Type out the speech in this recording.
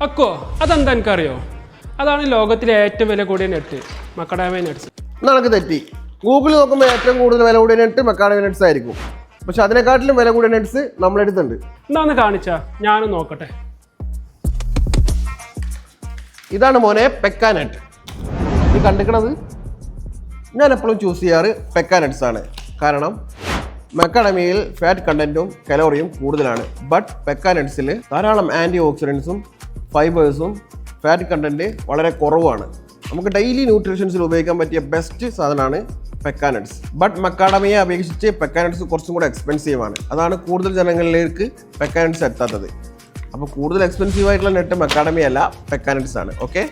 അക്കോ അതെന്താ എനിക്കറിയോ? അതാണ് ലോകത്തിലെ ഏറ്റവും വില കൂടിയ നെറ്റ്, മക്കഡാമിയ നട്ട്സ്. നമുക്ക് തെറ്റി. ഗൂഗിളിൽ നോക്കുമ്പോൾ ഏറ്റവും കൂടുതൽ വില കൂടിയ നെറ്റ് മക്കാഡമിയ നട്ട്സ് ആയിരിക്കും. പക്ഷെ അതിനെക്കാട്ടിലും വില കൂടിയ നട്ട്സ് നമ്മളെടുത്തുണ്ട്. എന്താന്ന് കാണിച്ചാ ഞാനും നോക്കട്ടെ. ഇതാണ് മോനെ പെക്ക നട്ട്. ഇത് കണ്ടിക്കണത് ഞാൻ എപ്പോഴും ചൂസ് ചെയ്യാറ് പെക്ക നട്ട്സ് ആണ്. കാരണം മക്കാഡമിയയിൽ ഫാറ്റ് കണ്ടന്റും കലോറിയും കൂടുതലാണ്. ബട്ട് പെക്ക നട്ട്സിൽ ധാരാളം ആൻറ്റി ഓക്സിഡൻസും ഫൈബേഴ്സും ഫാറ്റ് കണ്ടന്റ് വളരെ കുറവാണ്. നമുക്ക് ഡെയിലി ന്യൂട്രീഷൻസിൽ ഉപയോഗിക്കാൻ പറ്റിയ ബെസ്റ്റ് സാധനമാണ് പെക്ക നട്ട്സ്. ബട്ട് മക്കാഡമിയെ അപേക്ഷിച്ച് പെക്ക നട്ട്സ് കുറച്ചും കൂടെ എക്സ്പെൻസീവ് ആണ്. അതാണ് കൂടുതൽ ജനങ്ങളിലേക്ക് പെക്ക നട്ട്സ് എത്താത്തത്. അപ്പോൾ കൂടുതൽ എക്സ്പെൻസീവ് ആയിട്ടുള്ള നെറ്റ് മക്കാഡമിയ അല്ല, പെക്ക നട്ട്സ് ആണ്. ഓക്കെ.